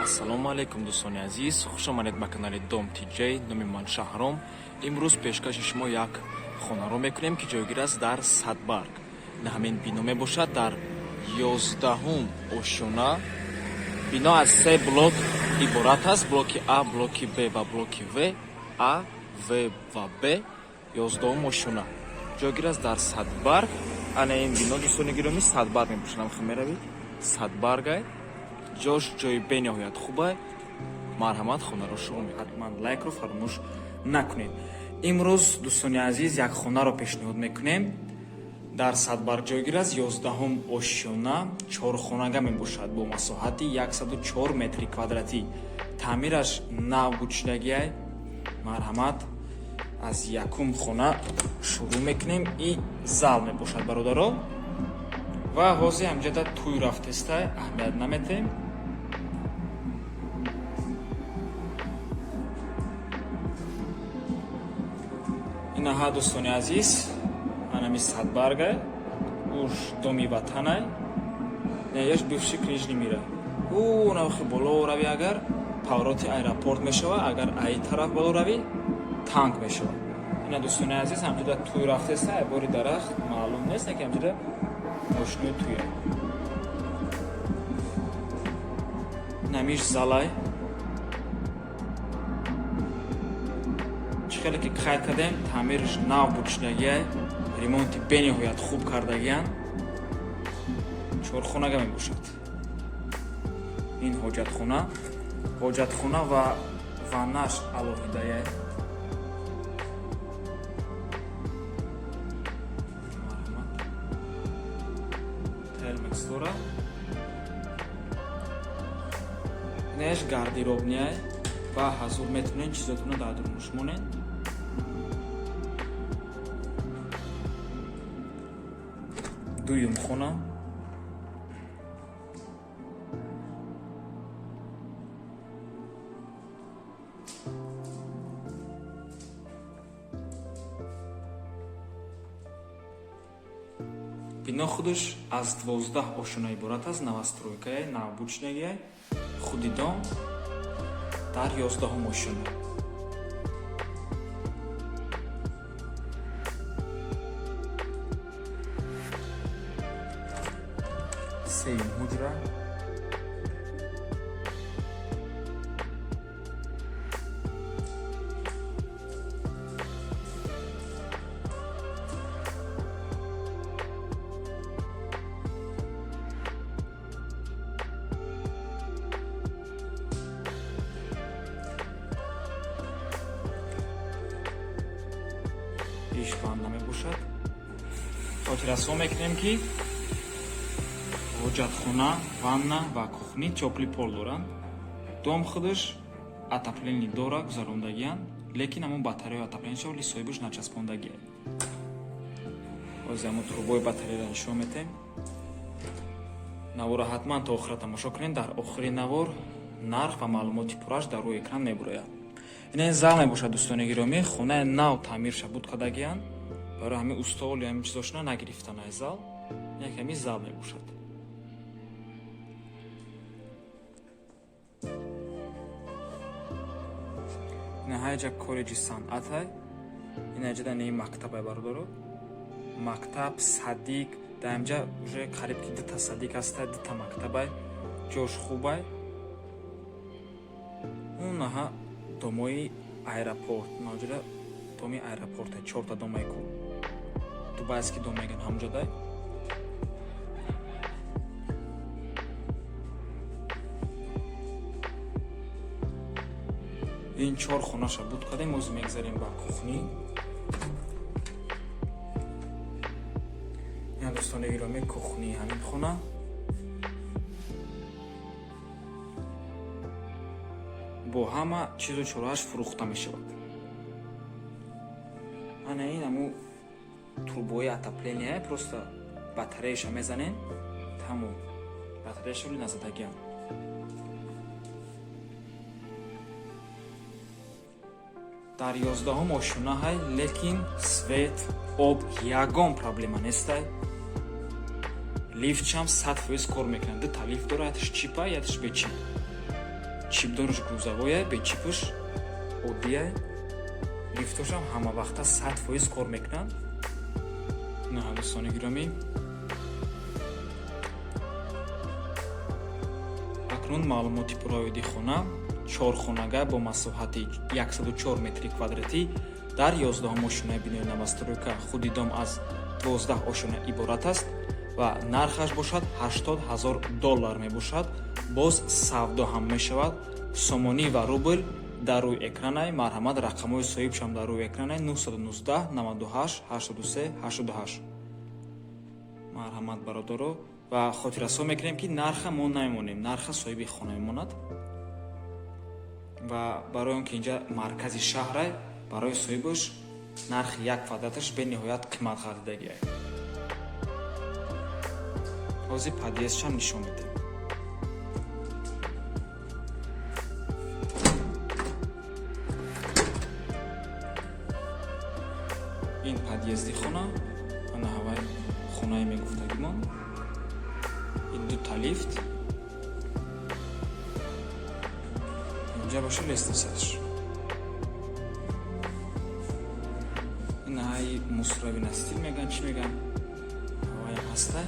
Ассалому алейкум дӯстони азиз, хуш омадед ба канали Дом TJ. Номи ман Шаҳром. Имрӯз пешкаши шумо як хонаро мекунем ки ҷойгир аст дар Садбарг. Ҳамин бино мебошад дар 11-ум ошёна. Бино аз 3 блок иборат аст: блоки А, блоки Б ва блоки В. А, В ва Б 11-ум ошёна. ҷойгир аст дар Садбарг. Ана ин бино дӯстони гиромӣ Садбарг мебошад. Ҳам меравед Садбаргай. ҷош ҷои бениҳоят хубай. Марҳамат, хонаро шумо ҳатман лайкро фаромӯш накунед. Имрӯз дӯстони азиз як хонаро пешниҳод мекунем. Дар Садбарг ҷойгир аст 11-ум ошёна. 4хонага мебошад бо масоҳати 104 метри квадратӣ. таъмираш нав гӯчидагиай. Марҳамат, аз якум хона шурӯъ мекунем. И зал мебошад бародаро. ва ҳозир ҳамҷода тӯй рафтестай аҳамият наметем. инаҳа дӯстони азиз, анами Садбаргай, уж доми ватанай. Неяш бивши Крижни мира. Навхи боло рави, агар повороти аэропорт мешава, агар аи тараф боло рави, танк мешава. Ина дӯстони азиз, ҳамҷода тӯй рафтестай бори дарахт маълум нест, ки ҳамҷода мошини тӯя. Намиш залай. Хеле ки қайд кардем, таъмираш нав будшидагиай, ремонти бениҳоят хуб кардагиян. 4хонага мебошад. Ин ҳоҷатхона ва ваннаш алоҳидаяй. Телмекс дора. Инаш гардеробнияй ва ҳазур метавонед чизотуна дар дурмуш монед. дуюм хона. бино худаш аз 12 ошона иборат аст. Новостройкаи, навбудшнагиай, худи дом дар 11-ум ошона. сеюм ҳуҷра. ишванда мебошад. хотиррасон мекунем ки ҳоҷатхона, ванна ва кухни чопли пол доранд. Дом худаш отопление дора, гузарондагиян, лекин ҳамон батареяи отоплениеша вали соҳибаш начаспондагияй. ҳозир ҳамон трубои батареяро нишон метем. наворро ҳатман то охира тамошо кунед. дар охири навор нарх ва маълумоти пурраш дар рӯи экран мебурояд. ин зал мебошад дӯстони гиромӣ. хонаи нав таъмирша буд кардагиян. барои ҳамин устол ё ҳамин чизошона нагирифтан ай зал. як ҳамин зал мебошад. ҳайҷа коллеҷи санъатай. ин ҳайҷада не мактабай бародаро. мактаб, садик, даимҷа уже қариб ки 2 садик ҳастай, 2 мактабай. ҷош хубай. унаҳа домои аэропорт. наҷада доми аэропортай, 4 домай ку. дубайский дом меган ҳамҷодай. ин 4 хонаша буд кардем. ҳозир мегзарем ба кухни. ин дӯстони гиромӣ кухни ҳамин хона. бо ҳама чизу чорааш фурӯхта мешавад. ана ин ҳамун трубои отопления, просто батареяша мезанем. тамом. батареяша вали назадагиян. дар 11-ум ошона ҳай, лекин свет, об ягон проблема нестай. лифтшам 100% кор мекунад. Дута лифт дора, ятиш чипа, ятиш бечип. чипдорш грузовое, бечипуш оддия. Лифтошам ҳама вақта 100% кор мекунад. наҳадустони гиромӣ, акнун маълумоти пурраводи хона чорхонага бо масоҳати 104 метри квадратӣ дар 11 ошунаи бинои навастройка худи дом аз 12 ошуна иборат аст ва нархаш бошад $80,000 мебошад. боз савдо ҳам мешавад. сомонӣ ва рубл дар рӯи экранай, марҳамат рақамҳои соҳибшам дар рӯи экранай 919 98 83 88. марҳамат бародаро ва хотиррасо мекунем ки нарха мо намемонем, нарха соҳиби хона мемонад ва барои он ки инҷа маркази шаҳрай, барои соҳибаш нархи як квадраташ бениҳоят қимат гардидагиай. ҳозир подъездшам нишон медем. ин подъезди хона, ана ҳавай хонае мегуфтагимон. ин дута лифт. инҷа боша лестнисаш. ин ҳай мусравӣ настил меган, чӣ меган? ҳавай ҳастай.